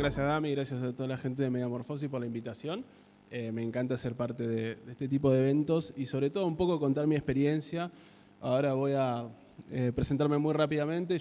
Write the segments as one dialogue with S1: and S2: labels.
S1: gracias a Dami, gracias a toda la gente de Megamorfosis por la invitación. Me encanta ser parte de este tipo de eventos y sobre todo un poco contar mi experiencia. Ahora voy a presentarme muy rápidamente.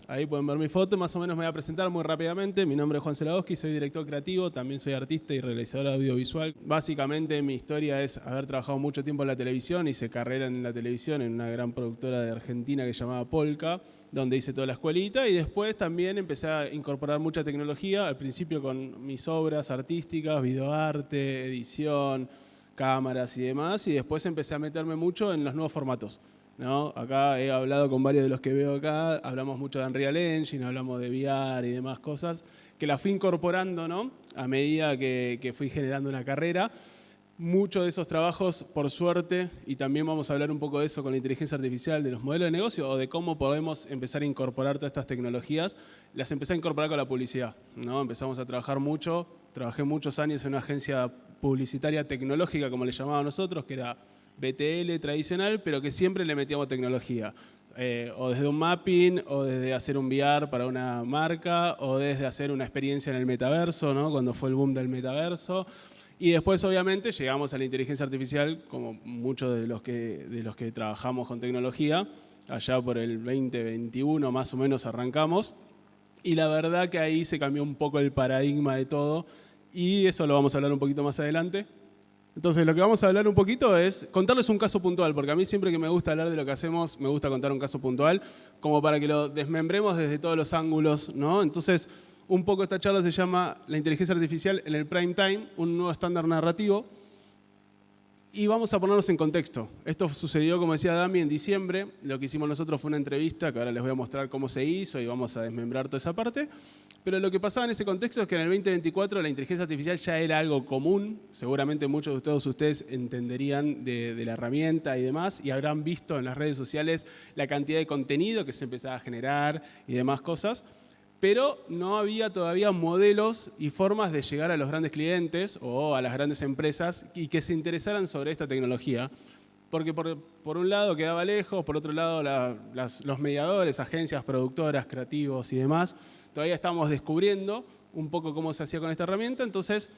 S1: Ahí pueden ver mi foto, más o menos me voy a presentar muy rápidamente. Mi nombre es Juan Celadowski, soy director creativo, también soy artista y realizador audiovisual. Básicamente mi historia es haber trabajado mucho tiempo en la televisión, hice carrera en la televisión en una gran productora de Argentina que se llamaba Polka, donde hice toda la escuelita y después también empecé a incorporar mucha tecnología, al principio con mis obras artísticas, videoarte, edición, cámaras y demás, y después empecé a meterme mucho en los nuevos formatos, ¿no? Acá he hablado con varios de los que veo acá, hablamos mucho de Unreal Engine, hablamos de VR y demás cosas, que las fui incorporando, ¿no? A medida que fui generando una carrera. Muchos de esos trabajos, por suerte, y también vamos a hablar un poco de eso con la inteligencia artificial, de los modelos de negocio o de cómo podemos empezar a incorporar todas estas tecnologías, las empecé a incorporar con la publicidad, ¿no? Empezamos a trabajar mucho, trabajé muchos años en una agencia publicitaria tecnológica, como le llamábamos nosotros, que era BTL tradicional, pero que siempre le metíamos tecnología. O desde un mapping, o desde hacer un VR para una marca, o desde hacer una experiencia en el metaverso, ¿no? Cuando fue el boom del metaverso. Y después, obviamente, llegamos a la inteligencia artificial, como muchos de los que trabajamos con tecnología. Allá por el 2021 más o menos arrancamos. Y la verdad que ahí se cambió un poco el paradigma de todo. Y eso lo vamos a hablar un poquito más adelante. Entonces, lo que vamos a hablar un poquito es contarles un caso puntual, porque a mí siempre que me gusta hablar de lo que hacemos, me gusta contar un caso puntual, como para que lo desmembremos desde todos los ángulos, ¿no? Entonces, un poco esta charla se llama La inteligencia artificial en el prime time, un nuevo estándar narrativo. Y vamos a ponernos en contexto. Esto sucedió, como decía Dami, en diciembre. Lo que hicimos nosotros fue una entrevista, que ahora les voy a mostrar cómo se hizo y vamos a desmembrar toda esa parte. Pero lo que pasaba en ese contexto es que en el 2024 la inteligencia artificial ya era algo común. Seguramente muchos de todos ustedes entenderían de la herramienta y demás y habrán visto en las redes sociales la cantidad de contenido que se empezaba a generar y demás cosas. Pero no había todavía modelos y formas de llegar a los grandes clientes o a las grandes empresas y que se interesaran sobre esta tecnología. Porque por un lado quedaba lejos, por otro lado los mediadores, agencias, productoras, creativos y demás, todavía estábamos descubriendo un poco cómo se hacía con esta herramienta. Entonces,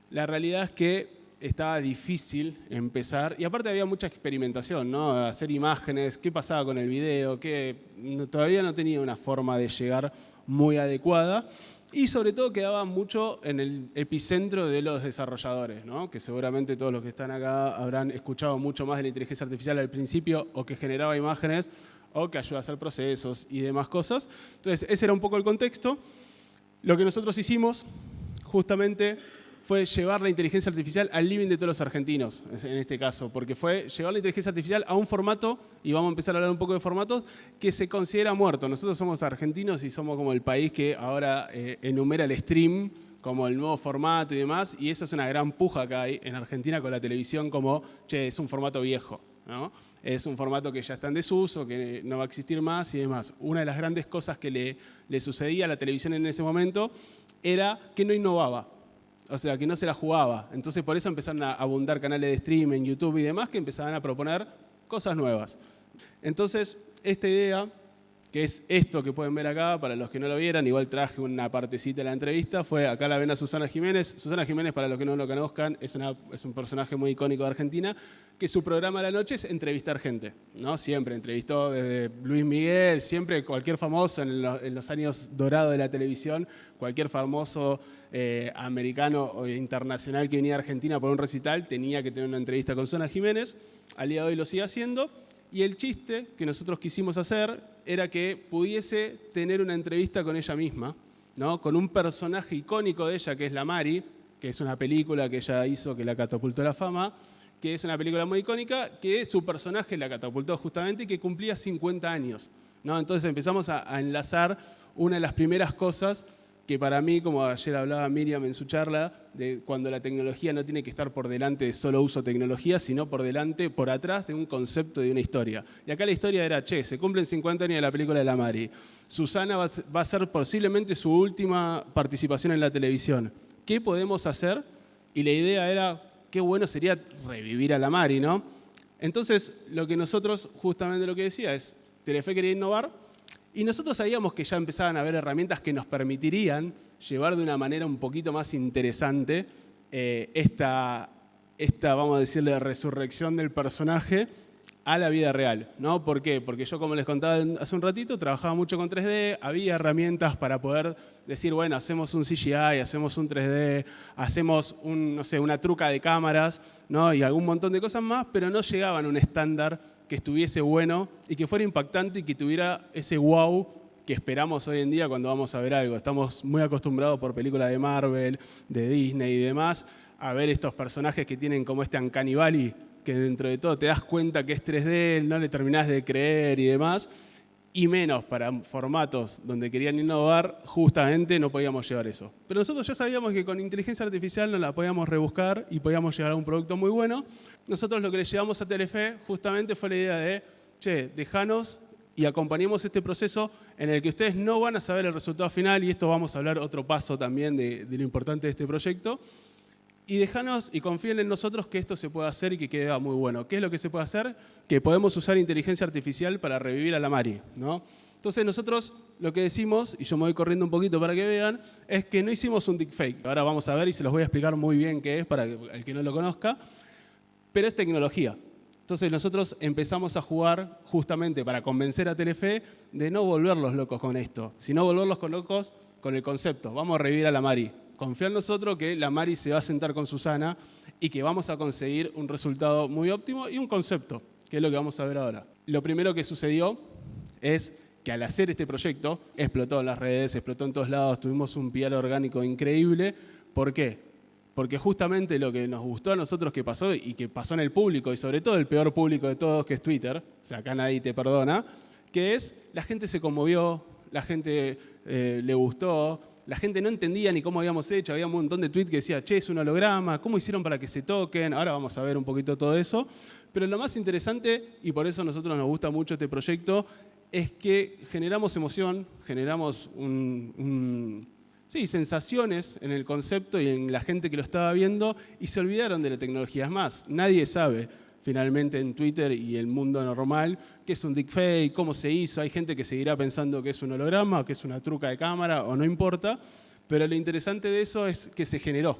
S1: la realidad es que estaba difícil empezar. Y aparte había mucha experimentación, ¿no? Hacer imágenes, qué pasaba con el video, que todavía no tenía una forma de llegar muy adecuada. Y sobre todo quedaba mucho en el epicentro de los desarrolladores, ¿no? Que seguramente todos los que están acá habrán escuchado mucho más de la inteligencia artificial al principio, o que generaba imágenes, o que ayuda a hacer procesos y demás cosas. Entonces, ese era un poco el contexto. Lo que nosotros hicimos, justamente, fue llevar la inteligencia artificial al living de todos los argentinos, en este caso, porque fue llevar la inteligencia artificial a un formato, y vamos a empezar a hablar un poco de formatos, que se considera muerto. Nosotros somos argentinos y somos como el país que ahora enumera el stream como el nuevo formato y demás, y esa es una gran puja que hay en Argentina con la televisión como, che, es un formato viejo, ¿no? Es un formato que ya está en desuso, que no va a existir más y demás. Una de las grandes cosas que le sucedía a la televisión en ese momento era que no innovaba. O sea, que no se la jugaba. Entonces, por eso empezaron a abundar canales de stream en YouTube y demás que empezaban a proponer cosas nuevas. Entonces, esta idea, que es esto que pueden ver acá, para los que no lo vieran, igual traje una partecita de la entrevista, fue, acá la ven a Susana Jiménez. Susana Jiménez, para los que no lo conozcan, es un personaje muy icónico de Argentina, que su programa de la noche es entrevistar gente, ¿no? Siempre entrevistó desde Luis Miguel, siempre cualquier famoso en los años dorados de la televisión, cualquier famoso americano o internacional que venía a Argentina por un recital tenía que tener una entrevista con Susana Jiménez. Al día de hoy lo sigue haciendo. Y el chiste que nosotros quisimos hacer era que pudiese tener una entrevista con ella misma, ¿no? Con un personaje icónico de ella, que es la Mari, que es una película que ella hizo que la catapultó a la fama, que es una película muy icónica, que su personaje la catapultó justamente y que cumplía 50 años, ¿no? Entonces empezamos a enlazar una de las primeras cosas que para mí, como ayer hablaba Miriam en su charla, de cuando la tecnología no tiene que estar por delante de solo uso tecnología, sino por atrás de un concepto, de una historia. Y acá la historia era, che, se cumplen 50 años de la película de la Mari. Susana va a ser posiblemente su última participación en la televisión. ¿Qué podemos hacer? Y la idea era, qué bueno sería revivir a la Mari, ¿no? Entonces, lo que nosotros, justamente lo que decía es, Telefe quería innovar Y nosotros sabíamos que ya empezaban a haber herramientas que nos permitirían llevar de una manera un poquito más interesante esta, vamos a decirle, resurrección del personaje a la vida real, ¿no? ¿Por qué? Porque yo, como les contaba hace un ratito, trabajaba mucho con 3D, había herramientas para poder decir, bueno, hacemos un CGI, hacemos un 3D, hacemos no sé, una truca de cámaras, ¿no? Y algún montón de cosas más, pero no llegaban a un estándar que estuviese bueno y que fuera impactante y que tuviera ese wow que esperamos hoy en día cuando vamos a ver algo. Estamos muy acostumbrados por películas de Marvel, de Disney y demás, a ver estos personajes que tienen como este Uncanny Valley, que dentro de todo te das cuenta que es 3D, no le terminás de creer y demás, y menos para formatos donde querían innovar, justamente no podíamos llevar eso. Pero nosotros ya sabíamos que con inteligencia artificial nos la podíamos rebuscar y podíamos llegar a un producto muy bueno. Nosotros lo que le llevamos a Telefe justamente fue la idea de, che, dejanos y acompañemos este proceso en el que ustedes no van a saber el resultado final, y esto vamos a hablar otro paso también de lo importante de este proyecto. Y déjanos y confíen en nosotros que esto se puede hacer y que quede muy bueno. ¿Qué es lo que se puede hacer? Que podemos usar inteligencia artificial para revivir a la Mari, ¿no? Entonces nosotros lo que decimos, y yo me voy corriendo un poquito para que vean, es que no hicimos un deepfake. Ahora vamos a ver y se los voy a explicar muy bien qué es para el que no lo conozca, pero es tecnología. Entonces nosotros empezamos a jugar justamente para convencer a Telefe de no volverlos locos con esto, sino volverlos locos con el concepto. Vamos a revivir a la Mari. Confía en nosotros que la Mari se va a sentar con Susana y que vamos a conseguir un resultado muy óptimo y un concepto, que es lo que vamos a ver ahora. Lo primero que sucedió es que al hacer este proyecto, explotó en las redes, explotó en todos lados, tuvimos un PR orgánico increíble. ¿Por qué? Porque justamente lo que nos gustó a nosotros que pasó y que pasó en el público, y sobre todo el peor público de todos, que es Twitter, o sea, acá nadie te perdona, que es la gente se conmovió, la gente le gustó. La gente no entendía ni cómo habíamos hecho, había un montón de tweets que decía, che, es un holograma, ¿cómo hicieron para que se toquen? Ahora vamos a ver un poquito todo eso. Pero lo más interesante, y por eso a nosotros nos gusta mucho este proyecto, es que generamos emoción, generamos sensaciones en el concepto y en la gente que lo estaba viendo, y se olvidaron de la tecnología. Es más, nadie sabe finalmente en Twitter y el mundo normal qué es un deepfake, cómo se hizo. Hay gente que seguirá pensando que es un holograma o que es una truca de cámara, o no importa, pero lo interesante de eso es que se generó.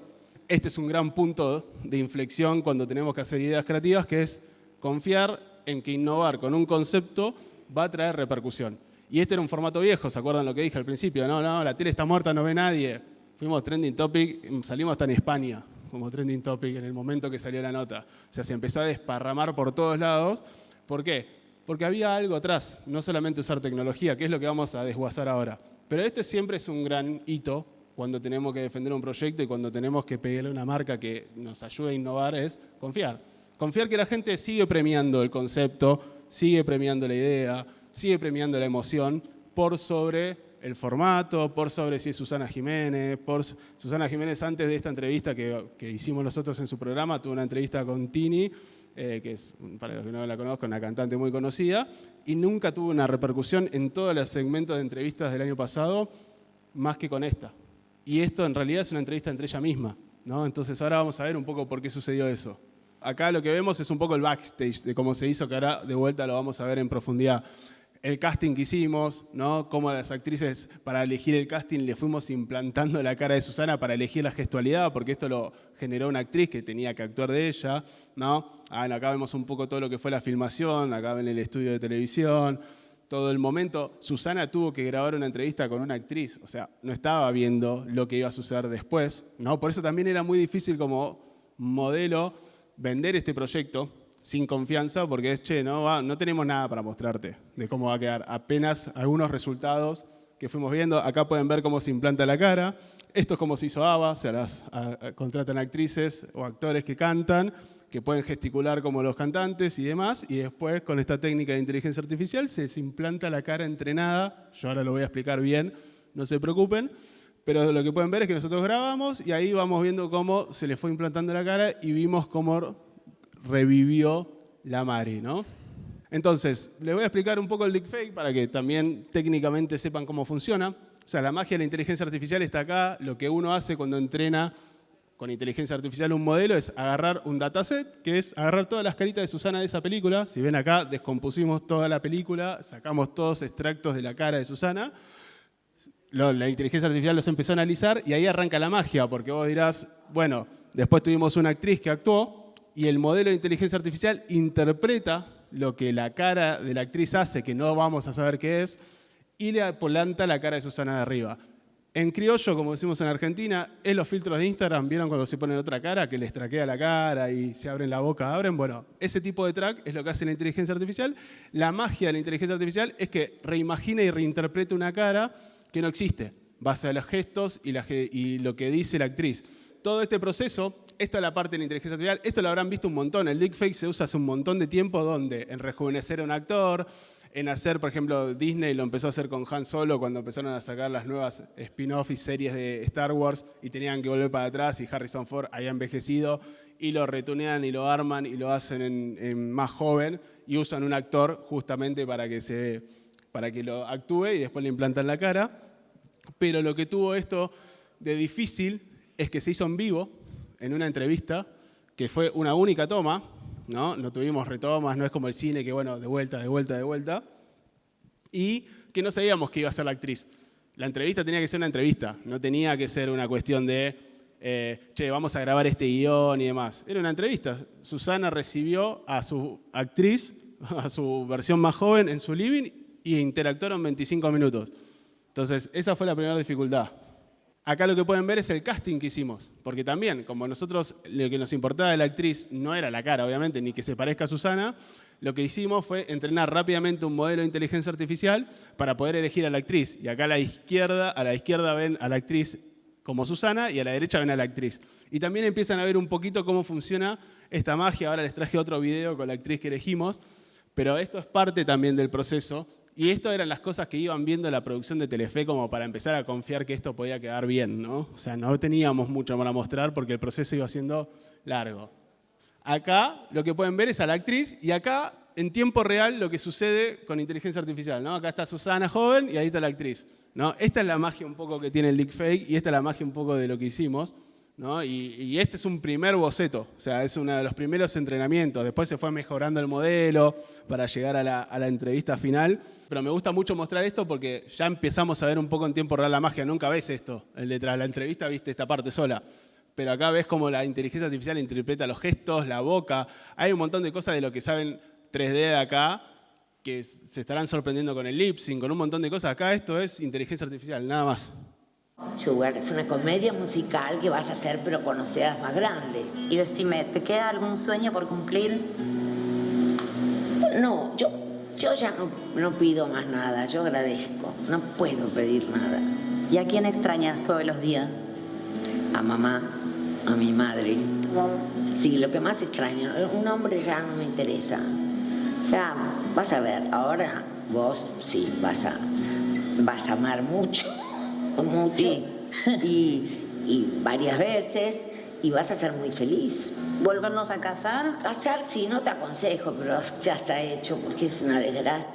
S1: Este es un gran punto de inflexión cuando tenemos que hacer ideas creativas, que es confiar en que innovar con un concepto va a traer repercusión. Y este era un formato viejo, ¿se acuerdan lo que dije al principio? No, la tele está muerta, no ve nadie. Fuimos trending topic, salimos hasta en España como trending topic en el momento que salió la nota. O sea, se empezó a desparramar por todos lados. ¿Por qué? Porque había algo atrás, no solamente usar tecnología, que es lo que vamos a desguazar ahora. Pero este siempre es un gran hito cuando tenemos que defender un proyecto y cuando tenemos que pedirle a una marca que nos ayude a innovar, es confiar. Confiar que la gente sigue premiando el concepto, sigue premiando la idea, sigue premiando la emoción por sobre el formato, por sobre si es Susana Jiménez. Susana Jiménez, antes de esta entrevista que hicimos nosotros en su programa, tuvo una entrevista con Tini, que es, para los que no la conozcan, una cantante muy conocida, y nunca tuvo una repercusión en todos los segmentos de entrevistas del año pasado, más que con esta. Y esto en realidad es una entrevista entre ella misma, ¿no? Entonces ahora vamos a ver un poco por qué sucedió eso. Acá lo que vemos es un poco el backstage de cómo se hizo, que ahora de vuelta lo vamos a ver en profundidad. El casting que hicimos, ¿no? Cómo a las actrices, para elegir el casting, le fuimos implantando la cara de Susana para elegir la gestualidad, porque esto lo generó una actriz que tenía que actuar de ella, ¿no? Acá vemos un poco todo lo que fue la filmación, acá ven el estudio de televisión, todo el momento. Susana tuvo que grabar una entrevista con una actriz, o sea, no estaba viendo lo que iba a suceder después, ¿no? Por eso también era muy difícil como modelo vender este proyecto sin confianza, porque es, che, no tenemos nada para mostrarte de cómo va a quedar. Apenas algunos resultados que fuimos viendo. Acá pueden ver cómo se implanta la cara. Esto es como se hizo ABBA, o sea, contratan actrices o actores que cantan, que pueden gesticular como los cantantes y demás, y después con esta técnica de inteligencia artificial se implanta la cara entrenada. Yo ahora lo voy a explicar bien, no se preocupen. Pero lo que pueden ver es que nosotros grabamos y ahí vamos viendo cómo se le fue implantando la cara y vimos cómo revivió la Mari, ¿no? Entonces, les voy a explicar un poco el deepfake para que también técnicamente sepan cómo funciona. O sea, la magia de la inteligencia artificial está acá, lo que uno hace cuando entrena con inteligencia artificial un modelo es agarrar un dataset, que es agarrar todas las caritas de Susana de esa película. Si ven acá, descompusimos toda la película, sacamos todos extractos de la cara de Susana. La inteligencia artificial los empezó a analizar y ahí arranca la magia, porque vos dirás, bueno, después tuvimos una actriz que actuó y el modelo de inteligencia artificial interpreta lo que la cara de la actriz hace, que no vamos a saber qué es, y le planta la cara de Susana de arriba. En criollo, como decimos en Argentina, es los filtros de Instagram. ¿Vieron cuando se ponen otra cara, que les traquea la cara y se abren la boca, abren? Bueno, ese tipo de track es lo que hace la inteligencia artificial. La magia de la inteligencia artificial es que reimagina y reinterpreta una cara que no existe, base a los gestos y lo que dice la actriz. Todo este proceso, esta es la parte de la inteligencia artificial, esto lo habrán visto un montón. El deepfake se usa hace un montón de tiempo, donde en rejuvenecer a un actor, en hacer, por ejemplo, Disney lo empezó a hacer con Han Solo cuando empezaron a sacar las nuevas spin-off y series de Star Wars y tenían que volver para atrás y Harrison Ford había envejecido y lo retunean y lo arman y lo hacen en más joven y usan un actor justamente para que lo actúe y después le implantan la cara. Pero lo que tuvo esto de difícil es que se hizo en vivo, en una entrevista, que fue una única toma, no tuvimos retomas, no es como el cine que, bueno, de vuelta, y que no sabíamos que iba a ser la actriz. La entrevista tenía que ser una entrevista, no tenía que ser una cuestión de, che, vamos a grabar este guión y demás. Era una entrevista. Susana recibió a su actriz, a su versión más joven, en su living y interactuaron 25 minutos. Entonces, esa fue la primera dificultad. Acá lo que pueden ver es el casting que hicimos, porque también, como nosotros lo que nos importaba de la actriz no era la cara, obviamente, ni que se parezca a Susana, lo que hicimos fue entrenar rápidamente un modelo de inteligencia artificial para poder elegir a la actriz. Y acá a la izquierda ven a la actriz como Susana y a la derecha ven a la actriz. Y también empiezan a ver un poquito cómo funciona esta magia. Ahora les traje otro video con la actriz que elegimos, pero esto es parte también del proceso. Y esto eran las cosas que iban viendo la producción de Telefe como para empezar a confiar que esto podía quedar bien, ¿no? O sea, no teníamos mucho para mostrar porque el proceso iba siendo largo. Acá lo que pueden ver es a la actriz y acá en tiempo real lo que sucede con inteligencia artificial, ¿no? Acá está Susana joven y ahí está la actriz, ¿no? Esta es la magia un poco que tiene el deepfake y esta es la magia un poco de lo que hicimos, ¿no? Y este es un primer boceto, o sea, es uno de los primeros entrenamientos. Después se fue mejorando el modelo para llegar a la entrevista final. Pero me gusta mucho mostrar esto porque ya empezamos a ver un poco en tiempo real la magia. Nunca ves esto. Tras la entrevista viste esta parte sola. Pero acá ves cómo la inteligencia artificial interpreta los gestos, la boca. Hay un montón de cosas de lo que saben 3D de acá que se estarán sorprendiendo con el lip sync, con un montón de cosas. Acá esto es inteligencia artificial, nada más.
S2: Sugar es una comedia musical que vas a hacer pero cuando seas más grande.
S3: Y decime, ¿te queda algún sueño por cumplir?
S2: No, yo ya no pido más nada, yo agradezco, no puedo pedir nada.
S3: ¿Y a quién extrañas todos los días?
S2: A mamá, a mi madre. Sí, lo que más extraño, un hombre ya no me interesa. Ya, vas a ver, ahora vos sí vas a amar mucho. Sí. y varias veces y vas a ser muy feliz.
S3: ¿Volvernos a casar?
S2: Casar sí, no te aconsejo, pero ya está hecho porque es una desgracia.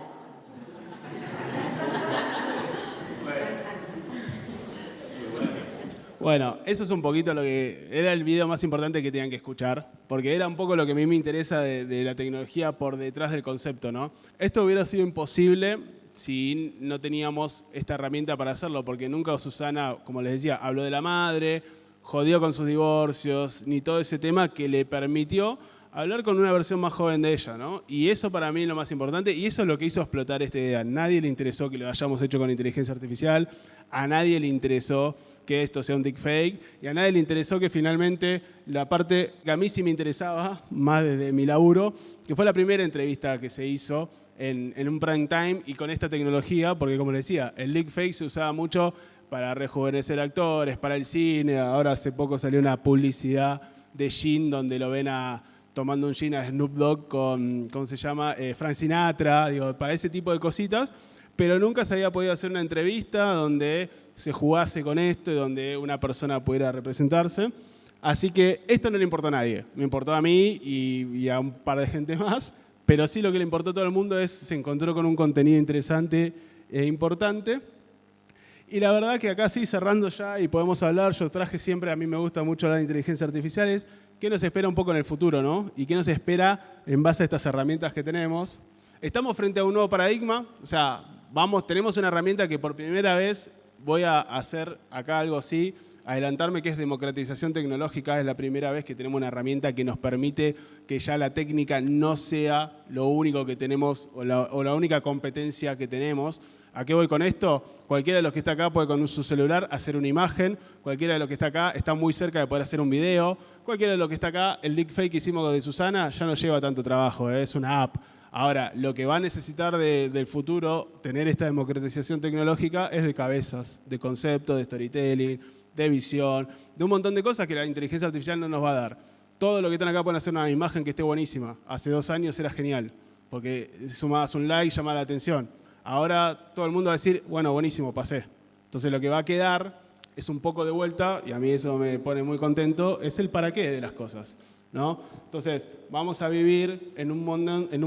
S1: Bueno, eso es un poquito lo que era el video más importante que tenían que escuchar, porque era un poco lo que a mí me interesa de la tecnología por detrás del concepto, ¿no? Esto hubiera sido imposible si no teníamos esta herramienta para hacerlo, porque nunca Susana, como les decía, habló de la madre, jodió con sus divorcios, ni todo ese tema que le permitió hablar con una versión más joven de ella, ¿no? Y eso para mí es lo más importante, y eso es lo que hizo explotar esta idea. A nadie le interesó que lo hayamos hecho con inteligencia artificial, a nadie le interesó que esto sea un deepfake, y a nadie le interesó que finalmente la parte que a mí sí me interesaba, más desde mi laburo, que fue la primera entrevista que se hizo en un prime time y con esta tecnología, porque como les decía, el deepfake se usaba mucho para rejuvenecer actores, para el cine. Ahora hace poco salió una publicidad de gin donde lo ven tomando un gin a Snoop Dogg con, ¿cómo se llama? Frank Sinatra, digo, para ese tipo de cositas. Pero nunca se había podido hacer una entrevista donde se jugase con esto y donde una persona pudiera representarse. Así que esto no le importó a nadie. Me importó a mí y a un par de gente más. Pero sí lo que le importó a todo el mundo es se encontró con un contenido interesante e importante. Y la verdad que acá sí, cerrando ya y podemos hablar, yo traje siempre, a mí me gusta mucho hablar de inteligencia artificial, es qué nos espera un poco en el futuro, ¿no? Y qué nos espera en base a estas herramientas que tenemos. Estamos frente a un nuevo paradigma, o sea, tenemos una herramienta que por primera vez voy a hacer acá algo así, adelantarme, que es democratización tecnológica. Es la primera vez que tenemos una herramienta que nos permite que ya la técnica no sea lo único que tenemos o la única competencia que tenemos. ¿A qué voy con esto? Cualquiera de los que está acá puede con su celular hacer una imagen, cualquiera de los que está acá está muy cerca de poder hacer un video, cualquiera de los que está acá, el deepfake que hicimos de Susana ya no lleva tanto trabajo, es una app. Ahora, lo que va a necesitar del futuro, tener esta democratización tecnológica, es de cabezas, de conceptos, de storytelling, de visión, de un montón de cosas que la inteligencia artificial no nos va a dar. Todo lo que están acá pueden hacer una imagen que esté buenísima. Hace 2 años era genial, porque sumabas un like, llamaba la atención. Ahora todo el mundo va a decir, bueno, buenísimo, pasé. Entonces lo que va a quedar es un poco de vuelta, y a mí eso me pone muy contento, es el para qué de las cosas, ¿no? Entonces, vamos a vivir en un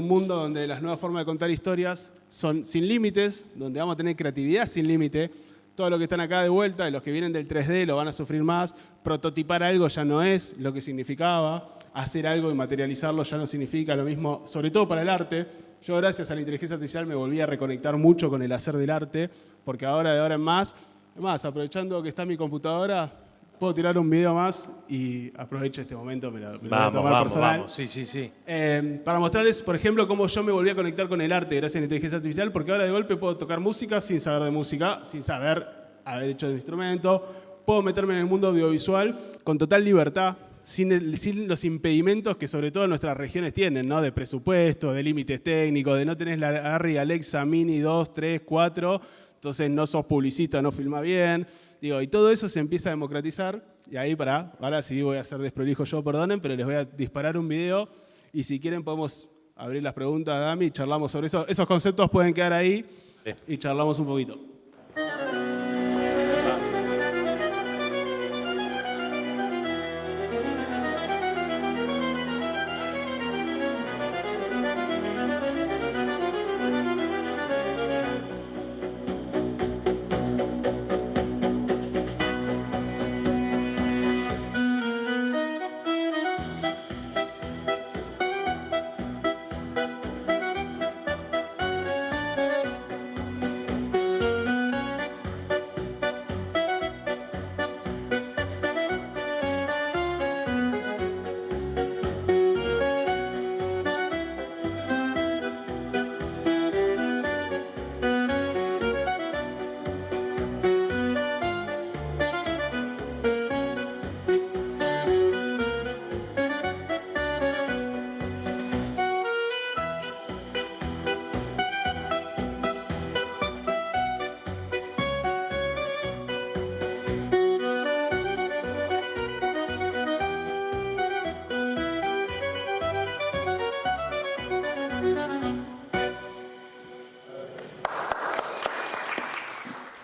S1: mundo donde las nuevas formas de contar historias son sin límites, donde vamos a tener creatividad sin límite. Todos los que están acá de vuelta y los que vienen del 3D lo van a sufrir más. Prototipar algo ya no es lo que significaba. Hacer algo y materializarlo ya no significa lo mismo, sobre todo para el arte. Yo, gracias a la inteligencia artificial, me volví a reconectar mucho con el hacer del arte, porque ahora, de ahora en más, aprovechando que está mi computadora, puedo tirar un video más y aprovecho este momento, me lo voy a tomar personal.
S4: Vamos, sí.
S1: Para mostrarles, por ejemplo, cómo yo me volví a conectar con el arte gracias a la inteligencia artificial, porque ahora de golpe puedo tocar música sin saber de música, sin saber haber hecho el instrumento. Puedo meterme en el mundo audiovisual con total libertad, sin los impedimentos que sobre todo nuestras regiones tienen, ¿no? De presupuesto, de límites técnicos, de no tenés la Arri Alexa Mini 2, 3, 4, entonces no sos publicista, no filma bien. Digo, y todo eso se empieza a democratizar, y ahí ahora sí voy a ser desprolijo yo, perdonen, pero les voy a disparar un video, y si quieren podemos abrir las preguntas, Dami, y charlamos sobre eso. Esos conceptos pueden quedar ahí, y charlamos un poquito.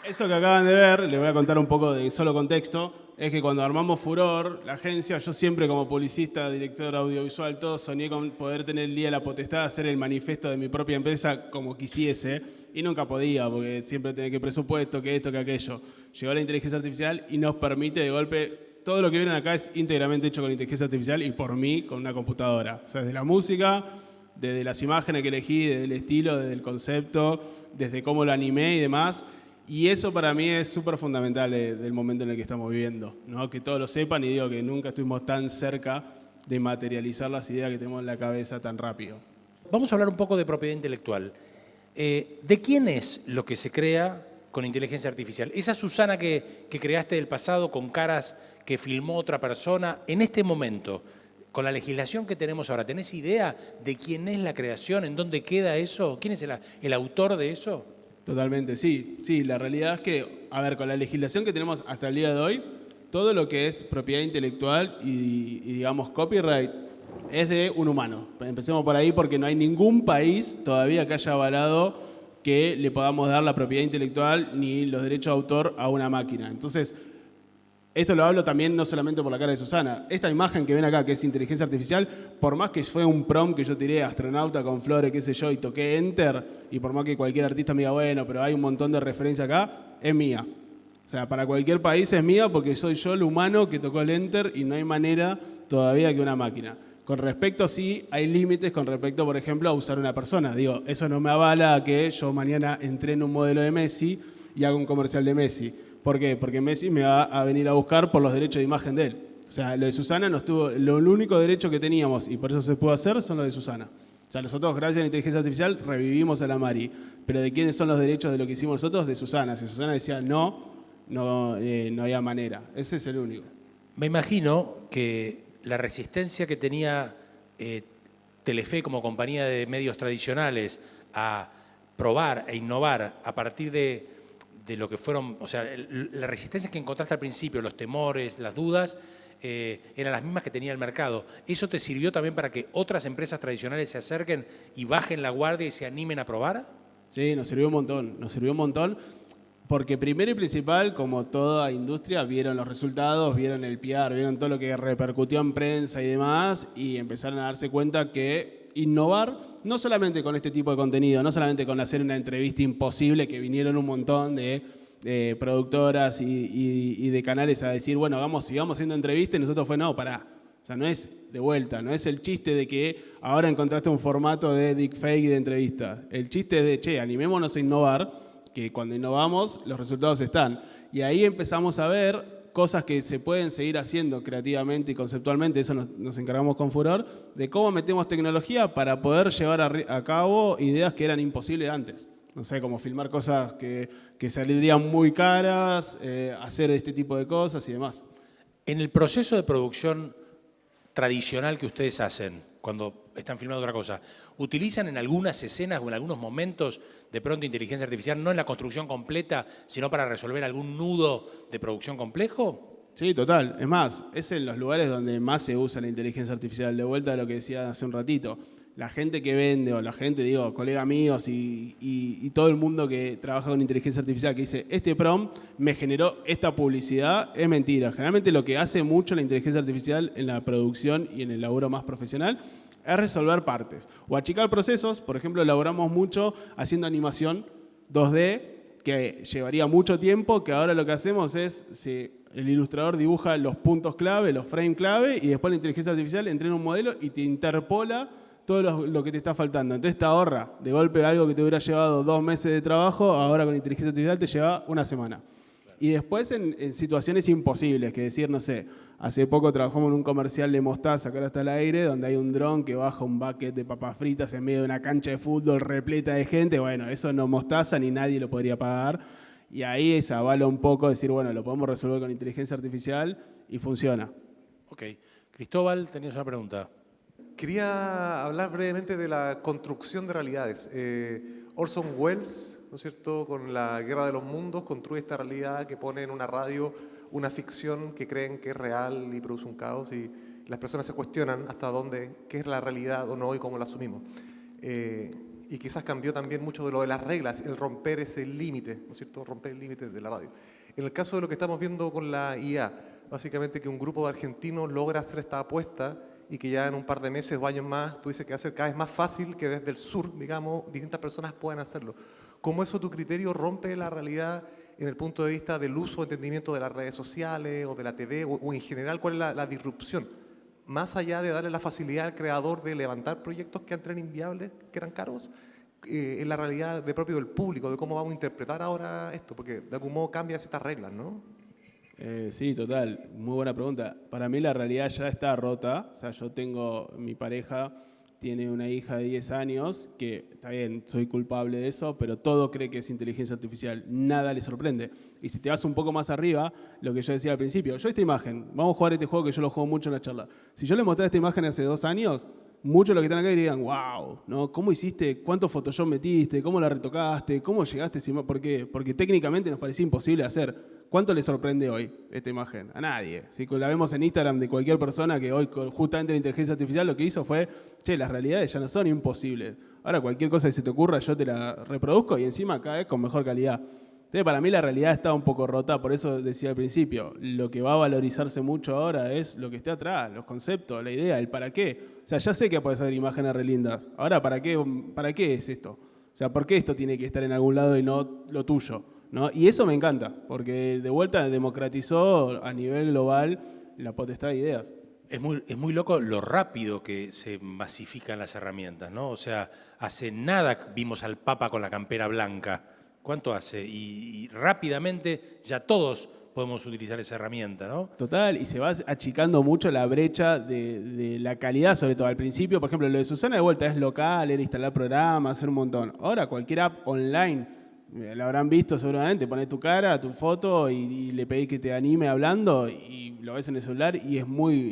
S1: Eso que acaban de ver, les voy a contar un poco de solo contexto, es que cuando armamos Furor, la agencia, yo siempre como publicista, director audiovisual, todo, soñé con poder tener el día de la potestad de hacer el manifiesto de mi propia empresa como quisiese, y nunca podía, porque siempre tenía que presupuesto, que esto, que aquello. Llegó la inteligencia artificial y nos permite de golpe, todo lo que vieron acá es íntegramente hecho con inteligencia artificial y por mí con una computadora. O sea, desde la música, desde las imágenes que elegí, desde el estilo, desde el concepto, desde cómo lo animé y demás. Y eso para mí es súper fundamental del momento en el que estamos viviendo, ¿no? Que todos lo sepan, y digo que nunca estuvimos tan cerca de materializar las ideas que tenemos en la cabeza tan rápido.
S4: Vamos a hablar un poco de propiedad intelectual. ¿De quién es lo que se crea con inteligencia artificial? Esa Susana que creaste del pasado con caras que filmó otra persona, en este momento, con la legislación que tenemos ahora, ¿tenés idea de quién es la creación? ¿En dónde queda eso? ¿Quién es el autor de eso?
S1: Totalmente, sí. Sí, la realidad es que, a ver, con la legislación que tenemos hasta el día de hoy, todo lo que es propiedad intelectual y digamos, copyright, es de un humano. Empecemos por ahí porque no hay ningún país todavía que haya avalado que le podamos dar la propiedad intelectual ni los derechos de autor a una máquina. Entonces, esto lo hablo también no solamente por la cara de Susana. Esta imagen que ven acá, que es inteligencia artificial, por más que fue un prompt que yo tiré, astronauta con flores, qué sé yo, y toqué Enter, y por más que cualquier artista me diga, bueno, pero hay un montón de referencia acá, es mía. O sea, para cualquier país es mía porque soy yo el humano que tocó el enter y no hay manera todavía que una máquina. Con respecto, sí, hay límites con respecto, por ejemplo, a usar una persona. Digo, eso no me avala a que yo mañana entrene un modelo de Messi y haga un comercial de Messi. ¿Por qué? Porque Messi me va a venir a buscar por los derechos de imagen de él. O sea, lo de Susana no estuvo, lo único derecho que teníamos, y por eso se pudo hacer, son los de Susana. O sea, nosotros, gracias a la inteligencia artificial, revivimos a la Mari. Pero ¿de quiénes son los derechos de lo que hicimos nosotros? De Susana. Si Susana decía no había manera. Ese es el único.
S4: Me imagino que la resistencia que tenía Telefe como compañía de medios tradicionales a probar e innovar a partir de lo que fueron, o sea, las resistencias que encontraste al principio, los temores, las dudas, eran las mismas que tenía el mercado. ¿Eso te sirvió también para que otras empresas tradicionales se acerquen y bajen la guardia y se animen a probar?
S1: Sí, nos sirvió un montón, porque primero y principal, como toda industria, vieron los resultados, vieron el PR, vieron todo lo que repercutió en prensa y demás, y empezaron a darse cuenta que innovar, no solamente con este tipo de contenido, no solamente con hacer una entrevista imposible, que vinieron un montón de productoras y de canales a decir, bueno, sigamos haciendo entrevistas, y nosotros fue, no, pará. O sea, no es de vuelta, no es el chiste de que ahora encontraste un formato de deepfake de entrevistas. El chiste es de, che, animémonos a innovar, que cuando innovamos los resultados están. Y ahí empezamos a ver cosas que se pueden seguir haciendo creativamente y conceptualmente, eso nos encargamos con Furor, de cómo metemos tecnología para poder llevar a cabo ideas que eran imposibles antes. No sé, como filmar cosas que saldrían muy caras, hacer este tipo de cosas y demás.
S4: En el proceso de producción tradicional que ustedes hacen, cuando están filmando otra cosa, ¿utilizan en algunas escenas o en algunos momentos de pronto inteligencia artificial, no en la construcción completa, sino para resolver algún nudo de producción complejo?
S1: Sí, total. Es más, es en los lugares donde más se usa la inteligencia artificial, de vuelta a lo que decía hace un ratito. La gente que vende, o la gente, digo, colegas míos y todo el mundo que trabaja con inteligencia artificial, que dice, este prompt me generó esta publicidad, es mentira. Generalmente lo que hace mucho la inteligencia artificial en la producción y en el laburo más profesional es resolver partes. O achicar procesos, por ejemplo, elaboramos mucho haciendo animación 2D, que llevaría mucho tiempo, que ahora lo que hacemos es, el ilustrador dibuja los puntos clave, los frames clave, y después la inteligencia artificial entrena un modelo y te interpola todo lo que te está faltando. Entonces te ahorra de golpe algo que te hubiera llevado 2 meses de trabajo, ahora con inteligencia artificial te lleva 1 semana. Y después en situaciones imposibles, que decir, no sé, hace poco trabajamos en un comercial de mostaza, que ahora está al aire, donde hay un dron que baja un bucket de papas fritas en medio de una cancha de fútbol repleta de gente. Bueno, eso no mostaza ni nadie lo podría pagar. Y ahí se avala un poco decir, bueno, lo podemos resolver con inteligencia artificial y funciona.
S4: Ok. Cristóbal, tenías una pregunta.
S5: Quería hablar brevemente de la construcción de realidades. Orson Welles, ¿no es cierto?, con La Guerra de los Mundos, construye esta realidad que pone en una radio una ficción que creen que es real y produce un caos, y las personas se cuestionan hasta dónde, qué es la realidad o no y cómo la asumimos. Y quizás cambió también mucho de lo de las reglas, el romper ese límite, ¿no es cierto?, romper el límite de la radio. En el caso de lo que estamos viendo con la IA, básicamente que un grupo de argentinos logra hacer esta apuesta y que ya en un par de meses o años más, tú dices que va a ser cada vez más fácil que desde el sur, digamos, distintas personas puedan hacerlo. ¿Cómo eso, tu criterio, rompe la realidad en el punto de vista del uso o entendimiento de las redes sociales o de la TV o en general? ¿Cuál es la disrupción? Más allá de darle la facilidad al creador de levantar proyectos que antes eran inviables, que eran caros, en la realidad de propio del público, de cómo vamos a interpretar ahora esto, porque de algún modo cambian ciertas reglas, ¿no?
S1: Sí, total. Muy buena pregunta. Para mí la realidad ya está rota. O sea, mi pareja tiene una hija de 10 años, que está bien, soy culpable de eso, pero todo cree que es inteligencia artificial. Nada le sorprende. Y si te vas un poco más arriba, lo que yo decía al principio, esta imagen, vamos a jugar este juego que yo lo juego mucho en la charla. Si yo le mostrara esta imagen hace 2 años, muchos de los que están acá dirían, wow, ¿no? ¿Cómo hiciste? ¿Cuánto Photoshop metiste? ¿Cómo la retocaste? ¿Cómo llegaste? ¿Por qué? Porque técnicamente nos parecía imposible hacer. ¿Cuánto le sorprende hoy esta imagen? A nadie. Si la vemos en Instagram de cualquier persona que hoy, justamente la inteligencia artificial lo que hizo fue, las realidades ya no son imposibles. Ahora cualquier cosa que se te ocurra yo te la reproduzco y encima cae con mejor calidad. Entonces para mí la realidad está un poco rota, por eso decía al principio, lo que va a valorizarse mucho ahora es lo que esté atrás, los conceptos, la idea, el para qué. O sea, ya sé que puedes hacer imágenes re lindas. Ahora, ¿para qué es esto? O sea, ¿por qué esto tiene que estar en algún lado y no lo tuyo? ¿no? Y eso me encanta, porque de vuelta democratizó a nivel global la potestad de ideas.
S4: Es muy loco lo rápido que se masifican las herramientas, ¿no? O sea, hace nada vimos al Papa con la campera blanca. ¿Cuánto hace? Y rápidamente ya todos podemos utilizar esa herramienta, ¿no?
S1: Total, y se va achicando mucho la brecha de la calidad, sobre todo al principio. Por ejemplo, lo de Susana de vuelta es local, era instalar programas, hacer un montón. Ahora cualquier app online, la habrán visto seguramente, pones tu cara, tu foto y le pedís que te anime hablando y lo ves en el celular y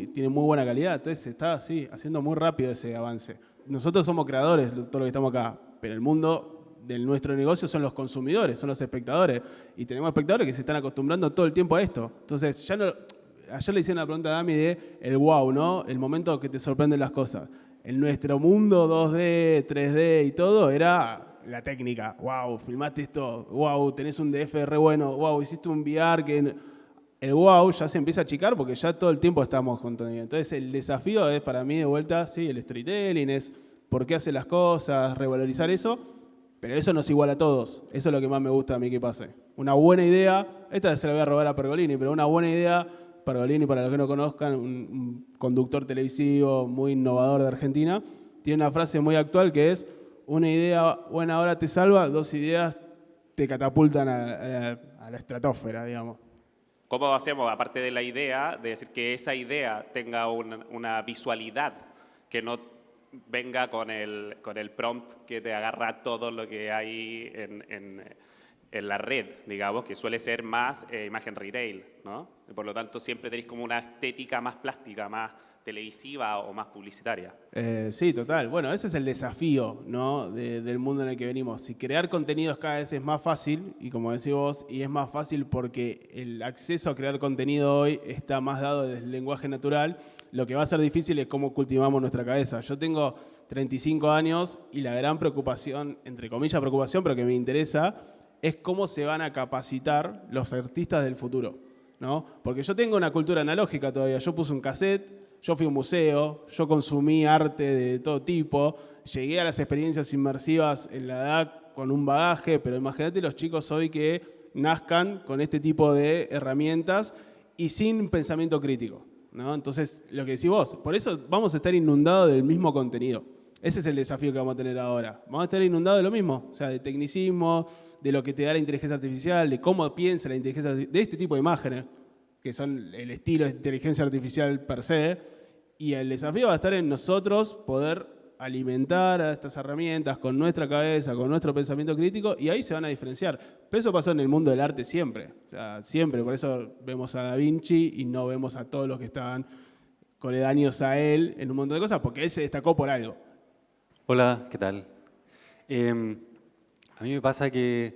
S1: tiene muy buena calidad. Entonces se está así, haciendo muy rápido ese avance. Nosotros somos creadores, todos los que estamos acá, pero el mundo de nuestro negocio son los consumidores, son los espectadores. Y tenemos espectadores que se están acostumbrando todo el tiempo a esto. Entonces, ayer le hicieron una pregunta a Dami de el wow, ¿no? El momento que te sorprenden las cosas. En nuestro mundo 2D, 3D y todo, era la técnica. Wow, filmaste esto. Wow, tenés un DF re bueno. Wow, hiciste un VR que... El wow ya se empieza a achicar porque ya todo el tiempo estamos con contenido. Entonces, el desafío es para mí de vuelta, sí, el storytelling, es por qué hace las cosas, revalorizar eso. Pero eso nos iguala a todos. Eso es lo que más me gusta a mí que pase. Una buena idea, esta se la voy a robar a Pergolini, pero una buena idea, Pergolini, para los que no conozcan, un conductor televisivo muy innovador de Argentina, tiene una frase muy actual que es: una idea buena ahora te salva, 2 ideas te catapultan a la estratosfera, digamos.
S6: ¿Cómo hacemos, aparte de la idea, de decir que esa idea tenga una visualidad que no venga con el prompt que te agarra todo lo que hay en la red, digamos, que suele ser más imagen retail, ¿no? Por lo tanto, siempre tenéis como una estética más plástica, más televisiva o más publicitaria.
S1: Sí, total. Bueno, ese es el desafío, ¿no? del mundo en el que venimos. Si crear contenidos cada vez es más fácil, y como decís vos, y es más fácil porque el acceso a crear contenido hoy está más dado desde el lenguaje natural, lo que va a ser difícil es cómo cultivamos nuestra cabeza. Yo tengo 35 años y la gran preocupación, entre comillas preocupación, pero que me interesa, es cómo se van a capacitar los artistas del futuro, ¿no? Porque yo tengo una cultura analógica todavía. Yo puse un cassette, yo fui a un museo, yo consumí arte de todo tipo, llegué a las experiencias inmersivas en la edad con un bagaje, pero imagínate los chicos hoy que nazcan con este tipo de herramientas y sin pensamiento crítico, ¿no? Entonces, lo que decís vos, por eso vamos a estar inundados del mismo contenido. Ese es el desafío que vamos a tener ahora. Vamos a estar inundados de lo mismo, o sea, de tecnicismo, de lo que te da la inteligencia artificial, de cómo piensa la inteligencia artificial, de este tipo de imágenes, que son el estilo de inteligencia artificial per se, y el desafío va a estar en nosotros poder alimentar a estas herramientas con nuestra cabeza, con nuestro pensamiento crítico, y ahí se van a diferenciar. Pero eso pasó en el mundo del arte siempre, o sea, siempre. Por eso vemos a Da Vinci y no vemos a todos los que estaban coledáneos a él en un montón de cosas, porque él se destacó por algo.
S7: Hola, ¿qué tal? A mí me pasa que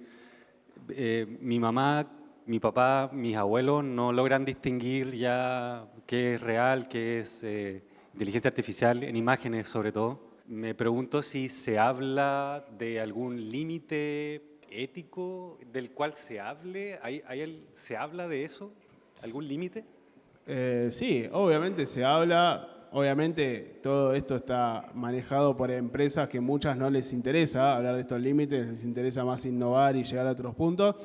S7: mi mamá, mi papá, mis abuelos no logran distinguir ya qué es real, qué es inteligencia artificial, en imágenes sobre todo. Me pregunto si se habla de algún límite ético del cual se hable. ¿Se habla de eso? ¿Algún límite?
S1: Sí, obviamente se habla. Obviamente todo esto está manejado por empresas que muchas no les interesa hablar de estos límites, les interesa más innovar y llegar a otros puntos.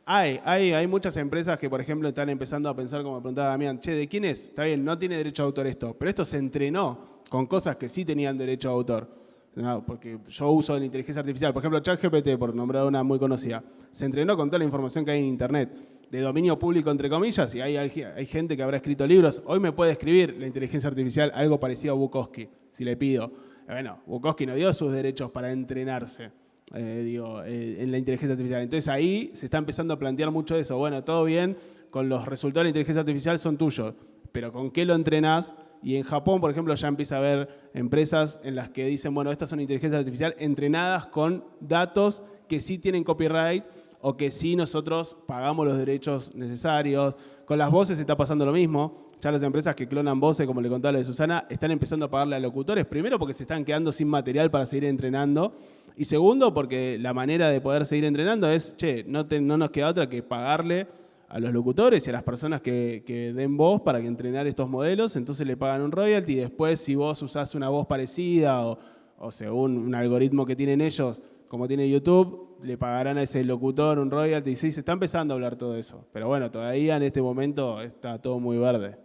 S1: Hay muchas empresas que, por ejemplo, están empezando a pensar, como me preguntaba Damián, che, ¿de quién es? Está bien, no tiene derecho de autor esto, pero esto se entrenó con cosas que sí tenían derecho de autor. No, porque yo uso la inteligencia artificial, por ejemplo, ChatGPT, por nombrar una muy conocida, se entrenó con toda la información que hay en Internet, de dominio público, entre comillas, y hay gente que habrá escrito libros. Hoy me puede escribir la inteligencia artificial algo parecido a Bukowski, si le pido. Bueno, Bukowski no dio sus derechos para entrenarse, en la inteligencia artificial. Entonces ahí se está empezando a plantear mucho eso. Bueno, todo bien, con los resultados de la inteligencia artificial son tuyos, pero ¿con qué lo entrenás? Y en Japón, por ejemplo, ya empieza a haber empresas en las que dicen, bueno, estas son inteligencias artificiales entrenadas con datos que sí tienen copyright o que sí nosotros pagamos los derechos necesarios. Con las voces está pasando lo mismo. Ya las empresas que clonan voces, como le contaba la de Susana, están empezando a pagarle a locutores. Primero porque se están quedando sin material para seguir entrenando. Y segundo porque la manera de poder seguir entrenando es, no nos queda otra que pagarle a los locutores y a las personas que den voz para que entrenar estos modelos. Entonces le pagan un royalty y después si vos usás una voz parecida o según un algoritmo que tienen ellos, como tiene YouTube, le pagarán a ese locutor un royalty. Sí, se está empezando a hablar todo eso. Pero bueno, todavía en este momento está todo muy verde.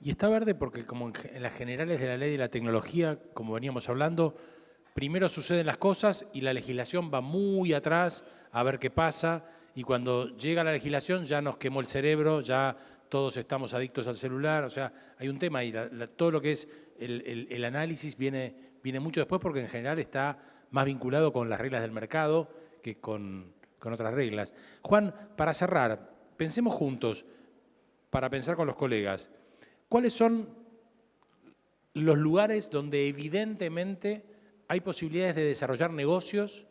S4: Y está verde porque como en las generales de la ley de la tecnología, como veníamos hablando, primero suceden las cosas y la legislación va muy atrás a ver qué pasa. Y cuando llega la legislación ya nos quemó el cerebro, ya todos estamos adictos al celular. O sea, hay un tema y todo lo que es el análisis viene mucho después porque en general está más vinculado con las reglas del mercado que con otras reglas. Juan, para cerrar, pensemos juntos, para pensar con los colegas, ¿cuáles son los lugares donde evidentemente hay posibilidades de desarrollar negocios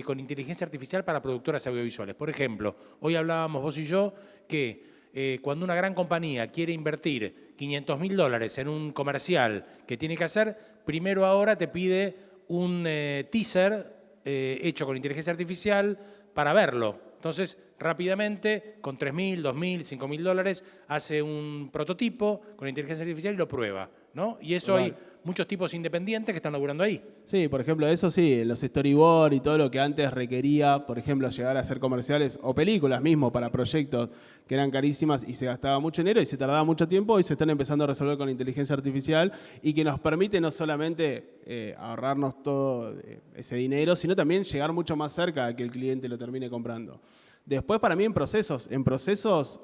S4: con inteligencia artificial para productoras audiovisuales? Por ejemplo, hoy hablábamos vos y yo que cuando una gran compañía quiere invertir $500.000 en un comercial que tiene que hacer, primero ahora te pide un teaser hecho con inteligencia artificial para verlo. Entonces, rápidamente, con $3.000, $2.000, $5.000, hace un prototipo con inteligencia artificial y lo prueba, ¿no? Y eso hay muchos tipos independientes que están laburando ahí.
S1: Sí, por ejemplo, eso sí, los storyboard y todo lo que antes requería, por ejemplo, llegar a hacer comerciales o películas mismo para proyectos que eran carísimas y se gastaba mucho dinero y se tardaba mucho tiempo y se están empezando a resolver con inteligencia artificial y que nos permite no solamente ahorrarnos todo ese dinero, sino también llegar mucho más cerca a que el cliente lo termine comprando. Después, para mí, en procesos,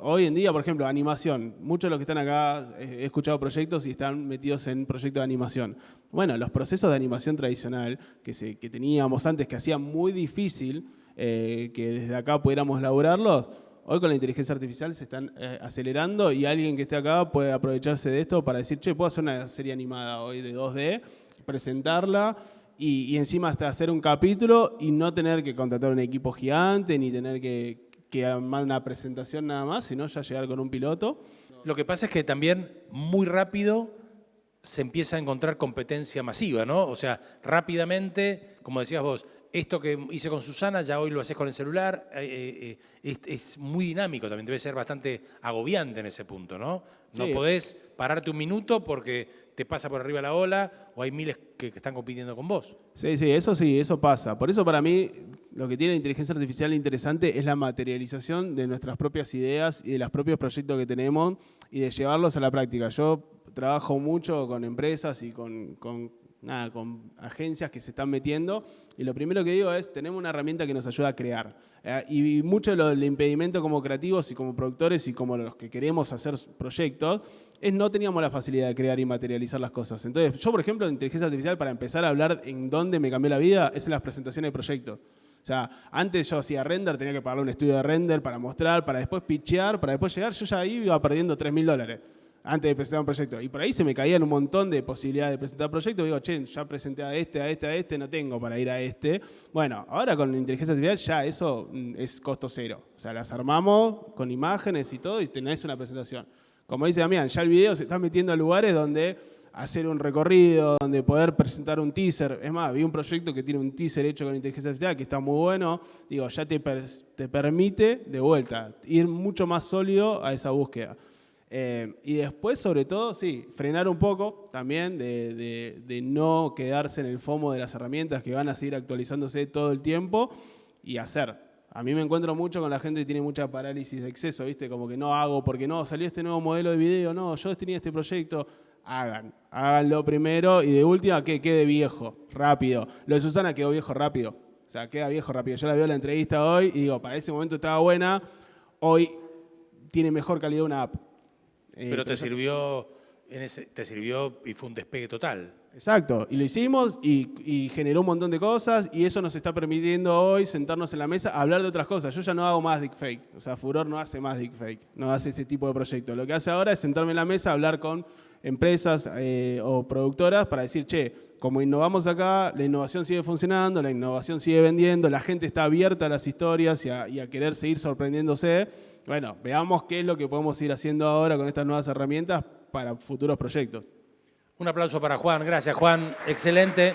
S1: hoy en día, por ejemplo, animación. Muchos de los que están acá, he escuchado proyectos y están metidos en proyectos de animación. Bueno, los procesos de animación tradicional que teníamos antes, que hacía muy difícil que desde acá pudiéramos laburarlos, hoy con la inteligencia artificial se están acelerando y alguien que esté acá puede aprovecharse de esto para decir, che, puedo hacer una serie animada hoy de 2D, presentarla, y encima hasta hacer un capítulo y no tener que contratar un equipo gigante, ni tener que armar una presentación nada más, sino ya llegar con un piloto.
S4: Lo que pasa es que también muy rápido se empieza a encontrar competencia masiva, ¿no? O sea, rápidamente, como decías vos, esto que hice con Susana, ya hoy lo haces con el celular, es muy dinámico también, debe ser bastante agobiante en ese punto, ¿no? No
S1: Sí.
S4: podés pararte un minuto porque te pasa por arriba la ola o hay miles que están compitiendo con vos.
S1: Sí, eso pasa. Por eso para mí lo que tiene la inteligencia artificial interesante es la materialización de nuestras propias ideas y de los propios proyectos que tenemos y de llevarlos a la práctica. Yo trabajo mucho con empresas y con agencias que se están metiendo y lo primero que digo es, tenemos una herramienta que nos ayuda a crear. Y mucho del impedimento como creativos y como productores y como los que queremos hacer proyectos es no teníamos la facilidad de crear y materializar las cosas. Entonces, yo, por ejemplo, de inteligencia artificial, para empezar a hablar en dónde me cambió la vida, es en las presentaciones de proyectos. O sea, antes yo hacía render, tenía que pagarle un estudio de render para mostrar, para después pitchear, para después llegar. Yo ya ahí iba perdiendo $3.000 antes de presentar un proyecto. Y por ahí se me caían un montón de posibilidades de presentar proyectos. Digo, che, ya presenté a este, no tengo para ir a este. Bueno, ahora con la inteligencia artificial ya eso es costo cero. O sea, las armamos con imágenes y todo y tenés una presentación. Como dice Damián, ya el video se está metiendo a lugares donde hacer un recorrido, donde poder presentar un teaser. Es más, vi un proyecto que tiene un teaser hecho con inteligencia artificial que está muy bueno. Digo, ya te permite, de vuelta, ir mucho más sólido a esa búsqueda. Y después, sobre todo, sí, frenar un poco también de no quedarse en el FOMO de las herramientas que van a seguir actualizándose todo el tiempo y hacer. A mí me encuentro mucho con la gente que tiene mucha parálisis de exceso, ¿viste? Como que no hago porque no, salió este nuevo modelo de video, no, yo tenía este proyecto. Háganlo primero y de última que quede viejo, rápido. Lo de Susana quedó viejo rápido, o sea, queda viejo rápido. Yo la veo en la entrevista hoy y digo, para ese momento estaba buena, hoy tiene mejor calidad una app.
S4: Pero te sirvió y fue un despegue total.
S1: Exacto, y lo hicimos y generó un montón de cosas y eso nos está permitiendo hoy sentarnos en la mesa a hablar de otras cosas. Yo ya no hago más deepfake, o sea, Furor no hace más deepfake, no hace ese tipo de proyectos. Lo que hace ahora es sentarme en la mesa a hablar con empresas o productoras para decir, che, como innovamos acá, la innovación sigue funcionando, la innovación sigue vendiendo, la gente está abierta a las historias y a querer seguir sorprendiéndose. Bueno, veamos qué es lo que podemos ir haciendo ahora con estas nuevas herramientas para futuros proyectos.
S4: Un aplauso para Juan. Gracias, Juan. Excelente.